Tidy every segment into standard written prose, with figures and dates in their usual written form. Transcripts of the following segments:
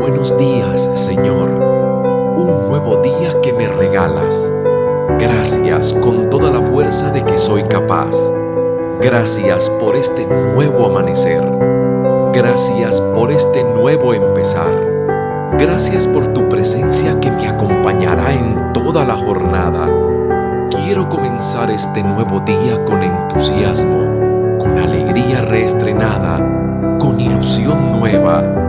Buenos días, Señor. Un nuevo día que me regalas. Gracias con toda la fuerza de que soy capaz. Gracias por este nuevo amanecer. Gracias por este nuevo empezar. Gracias por tu presencia que me acompañará en toda la jornada. Quiero comenzar este nuevo día con entusiasmo, con alegría reestrenada, con ilusión nueva.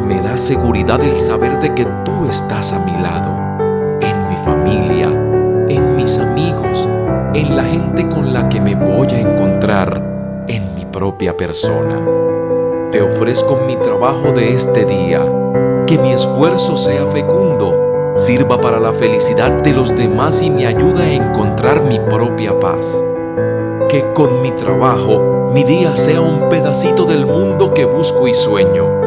Me da seguridad el saber de que tú estás a mi lado, en mi familia, en mis amigos, en la gente con la que me voy a encontrar, en mi propia persona. Te ofrezco mi trabajo de este día, que mi esfuerzo sea fecundo, sirva para la felicidad de los demás y me ayude a encontrar mi propia paz. Que con mi trabajo mi día sea un pedacito del mundo que busco y sueño.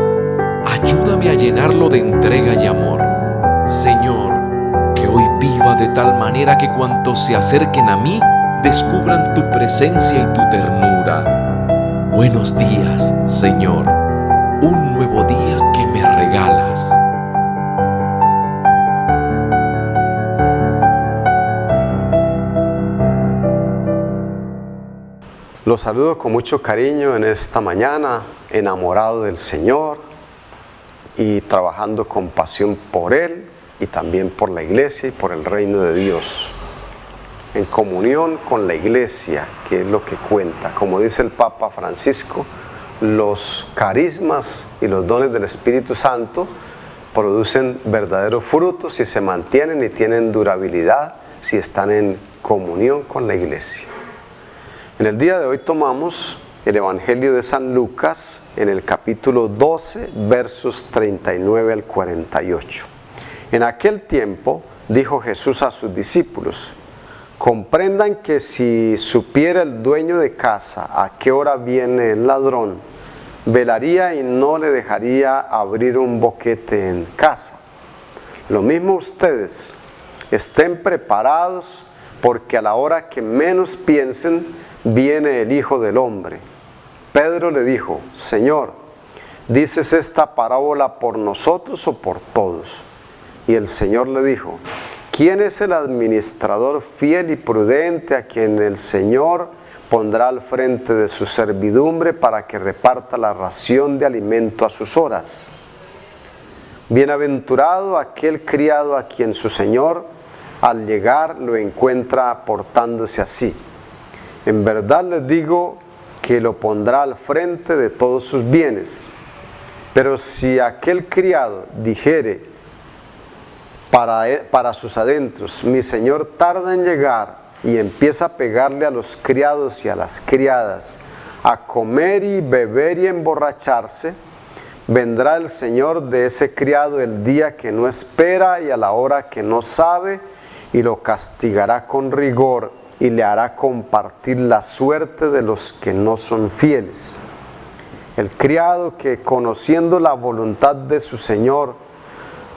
Ayúdame a llenarlo de entrega y amor. Señor, que hoy viva de tal manera que cuantos se acerquen a mí descubran tu presencia y tu ternura. Buenos días, Señor. Un nuevo día que me regalas. Los saludo con mucho cariño en esta mañana, enamorado del Señor y trabajando con pasión por Él y también por la iglesia y por el reino de Dios. En comunión con la iglesia, que es lo que cuenta. Como dice el Papa Francisco, los carismas y los dones del Espíritu Santo producen verdaderos frutos si se mantienen y tienen durabilidad si están en comunión con la iglesia. En el día de hoy tomamos el Evangelio de San Lucas en el capítulo 12, versos 39 al 48. En aquel tiempo dijo Jesús a sus discípulos: comprendan que si supiera el dueño de casa a qué hora viene el ladrón, velaría y no le dejaría abrir un boquete en casa. Lo mismo ustedes, estén preparados, porque a la hora que menos piensen, viene el Hijo del Hombre. Pedro le dijo: Señor, ¿dices esta parábola por nosotros o por todos? Y el Señor le dijo: ¿quién es el administrador fiel y prudente a quien el Señor pondrá al frente de su servidumbre para que reparta la ración de alimento a sus horas? Bienaventurado aquel criado a quien su Señor al llegar lo encuentra portándose así. En verdad les digo que lo pondrá al frente de todos sus bienes. Pero si aquel criado dijere para sus adentros: mi señor tarda en llegar, y empieza a pegarle a los criados y a las criadas, a comer y beber y emborracharse, vendrá el señor de ese criado el día que no espera y a la hora que no sabe, y lo castigará con rigor y le hará compartir la suerte de los que no son fieles. El criado que, conociendo la voluntad de su señor,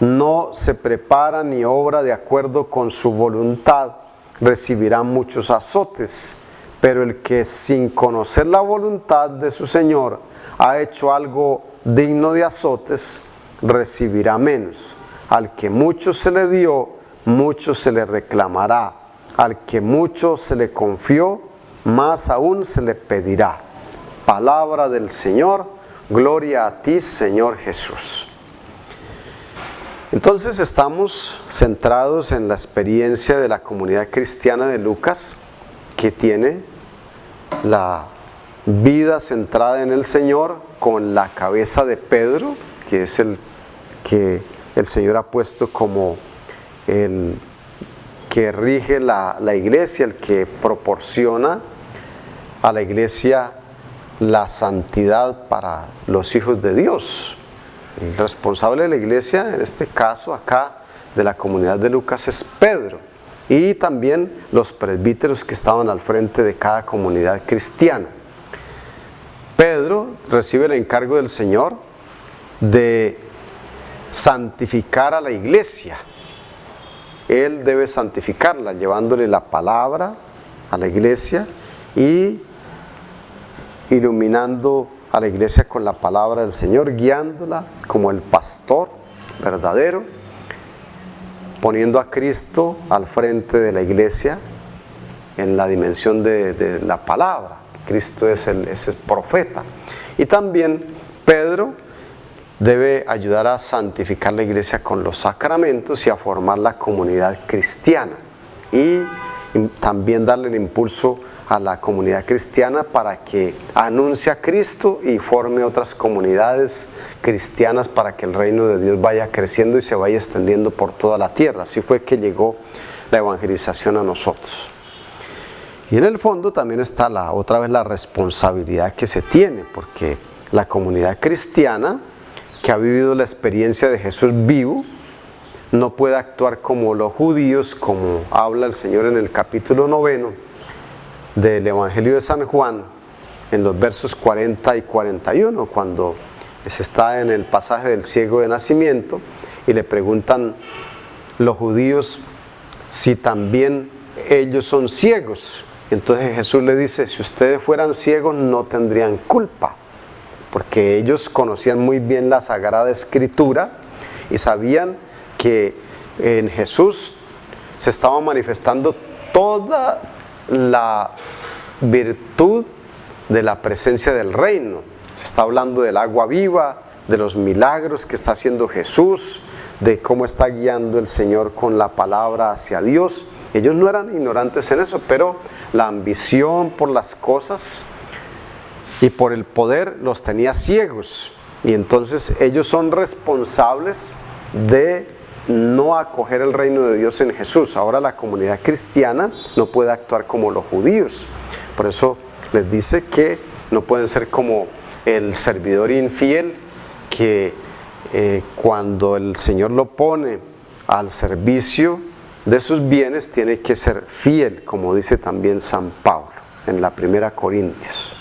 no se prepara ni obra de acuerdo con su voluntad, recibirá muchos azotes. Pero el que, sin conocer la voluntad de su señor, ha hecho algo digno de azotes, recibirá menos. Al que mucho se le dio, mucho se le reclamará. Al que mucho se le confió, más aún se le pedirá. Palabra del Señor. Gloria a ti, Señor Jesús. Entonces estamos centrados en la experiencia de la comunidad cristiana de Lucas, que tiene la vida centrada en el Señor, con la cabeza de Pedro, que es el que el Señor ha puesto como el que rige la iglesia, el que proporciona a la iglesia la santidad para los hijos de Dios. El responsable de la iglesia, en este caso acá, de la comunidad de Lucas, es Pedro, y también los presbíteros que estaban al frente de cada comunidad cristiana. Pedro recibe el encargo del Señor de santificar a la iglesia. Él debe santificarla, llevándole la palabra a la iglesia y iluminando a la iglesia con la palabra del Señor, guiándola como el pastor verdadero, poniendo a Cristo al frente de la iglesia en la dimensión de la palabra. Cristo es ese profeta. Y también Pedro debe ayudar a santificar la iglesia con los sacramentos y a formar la comunidad cristiana. Y también darle el impulso a la comunidad cristiana para que anuncie a Cristo y forme otras comunidades cristianas para que el reino de Dios vaya creciendo y se vaya extendiendo por toda la tierra. Así fue que llegó la evangelización a nosotros. Y en el fondo también está otra vez la responsabilidad que se tiene, porque la comunidad cristiana que ha vivido la experiencia de Jesús vivo no puede actuar como los judíos, como habla el Señor en el capítulo 9 del Evangelio de San Juan, en los versos 40 y 41, cuando se está en el pasaje del ciego de nacimiento y le preguntan los judíos si también ellos son ciegos. Entonces Jesús le dice: si ustedes fueran ciegos no tendrían culpa, porque ellos conocían muy bien la Sagrada Escritura y sabían que en Jesús se estaba manifestando toda la virtud de la presencia del reino. Se está hablando del agua viva, de los milagros que está haciendo Jesús, de cómo está guiando el Señor con la palabra hacia Dios. Ellos no eran ignorantes en eso, pero la ambición por las cosas y por el poder los tenía ciegos. Y entonces ellos son responsables de no acoger el reino de Dios en Jesús. Ahora la comunidad cristiana no puede actuar como los judíos. Por eso les dice que no pueden ser como el servidor infiel, que cuando el Señor lo pone al servicio de sus bienes tiene que ser fiel, como dice también San Pablo en la primera Corintios,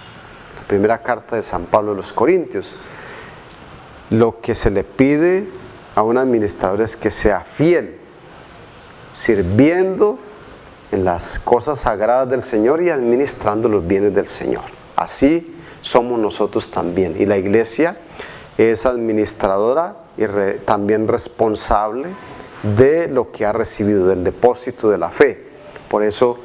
la primera carta de San Pablo a los Corintios. Lo que se le pide a un administrador es que sea fiel, sirviendo en las cosas sagradas del Señor y administrando los bienes del Señor. Así somos nosotros también. Y la iglesia es administradora y también responsable de lo que ha recibido, del depósito de la fe. Por eso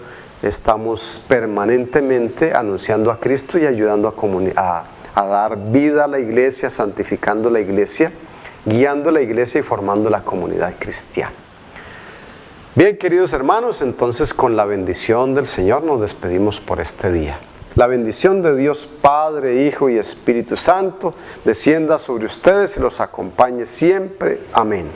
estamos permanentemente anunciando a Cristo y ayudando a dar vida a la iglesia, santificando la iglesia, guiando la iglesia y formando la comunidad cristiana. Bien, queridos hermanos, entonces con la bendición del Señor nos despedimos por este día. La bendición de Dios Padre, Hijo y Espíritu Santo descienda sobre ustedes y los acompañe siempre. Amén.